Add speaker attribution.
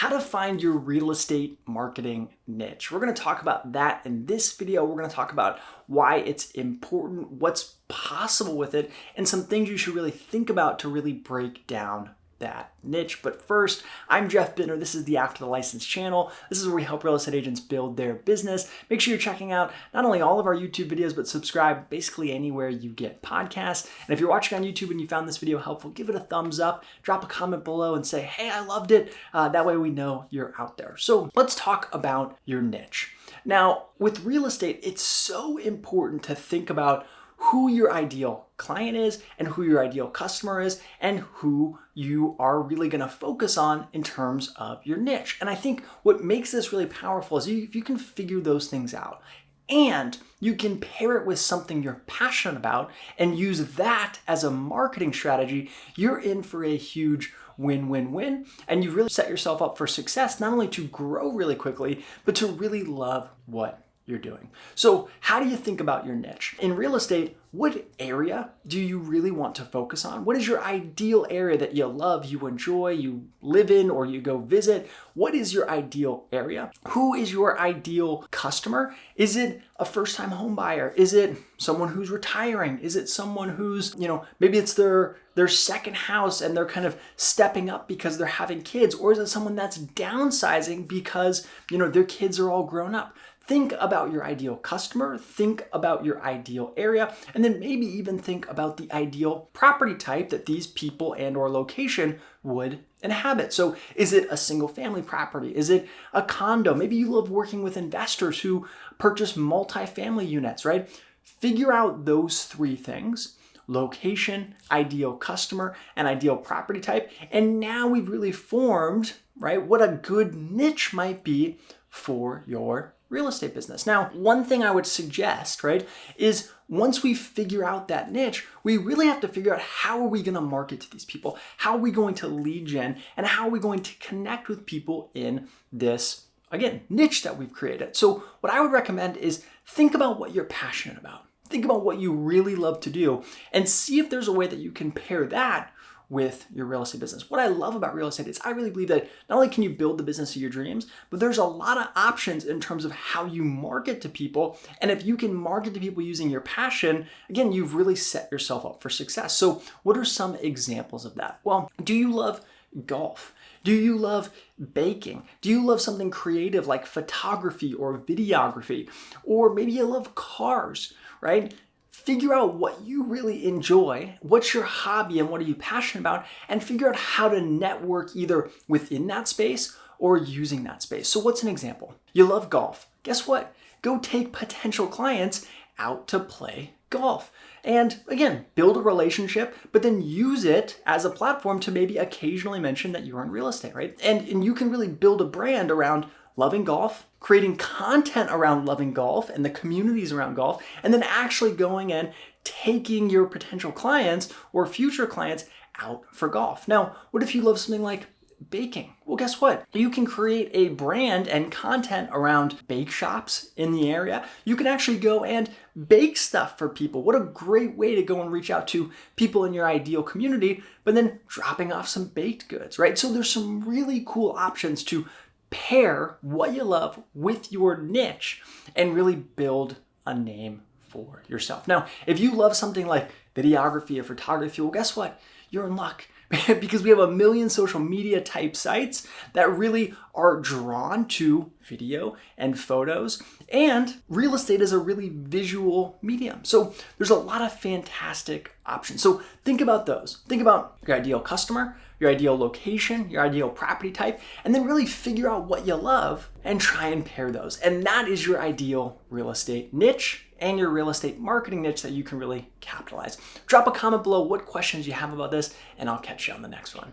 Speaker 1: how to find your real estate marketing niche. We're going to talk about that in this video. We're going to talk about why it's important, what's possible with it, and some things you should really think about to really break down that niche. But first, I'm Jeff Bittner. This is the After the License channel. This is where we help real estate agents build their business. Make sure you're checking out not only all of our YouTube videos, but subscribe basically anywhere you get podcasts. And if you're watching on YouTube and you found this video helpful, give it a thumbs up, drop a comment below and say, hey, I loved it. That way we know you're out there. So let's talk about your niche. Now, with real estate, it's so important to think about who your ideal client is and who your ideal customer is and who you are really going to focus on in terms of your niche. And I think what makes this really powerful is if you can figure those things out and you can pair it with something you're passionate about and use that as a marketing strategy, you're in for a huge win-win-win, and you really set yourself up for success, not only to grow really quickly, but to really love what you're doing. So how do you think about your niche? In real estate, what area do you really want to focus on? What is your ideal area that you love, you enjoy, you live in, or you go visit? What is your ideal area? Who is your ideal customer? Is it a first-time home buyer? Is it someone who's retiring? Is it someone who's, maybe it's their second house and they're kind of stepping up because they're having kids? Or is it someone that's downsizing because, their kids are all grown up? Think about your ideal customer, think about your ideal area, and then maybe even think about the ideal property type that these people and or location would inhabit. So is it a single family property? Is it a condo? Maybe you love working with investors who purchase multifamily units, right? Figure out those three things: location, ideal customer, and ideal property type. And now we've really formed, right, what a good niche might be for your real estate business. Now, one thing I would suggest, right, is once we figure out that niche, we really have to figure out how are we going to market to these people? How are we going to lead gen? And how are we going to connect with people in this, again, niche that we've created? So what I would recommend is think about what you're passionate about. Think about what you really love to do and see if there's a way that you can pair that with your real estate business. What I love about real estate is I really believe that not only can you build the business of your dreams, but there's a lot of options in terms of how you market to people. And if you can market to people using your passion, again, you've really set yourself up for success. So what are some examples of that? Well, do you love golf? Do you love baking? Do you love something creative like photography or videography? Or maybe you love cars, right? Figure out what you really enjoy, what's your hobby and what are you passionate about, and figure out how to network either within that space or using that space. So what's an example? You love golf. Guess what? Go take potential clients out to play golf. And again, build a relationship, but then use it as a platform to maybe occasionally mention that you're in real estate, right? And you can really build a brand around loving golf, creating content around loving golf and the communities around golf, and then actually going and taking your potential clients or future clients out for golf. Now, what if you love something like baking? Well, guess what? You can create a brand and content around bake shops in the area. You can actually go and bake stuff for people. What a great way to go and reach out to people in your ideal community, but then dropping off some baked goods, right? So there's some really cool options to pair what you love with your niche and really build a name for yourself. Now, if you love something like videography or photography, well, guess what? You're in luck because we have a million social media type sites that really are drawn to video and photos, and real estate is a really visual medium. So there's a lot of fantastic options. So think about those. Think about your ideal customer, your ideal location, your ideal property type, and then really figure out what you love and try and pair those. And that is your ideal real estate niche and your real estate marketing niche that you can really capitalize. Drop a comment below what questions you have about this, and I'll catch you on the next one.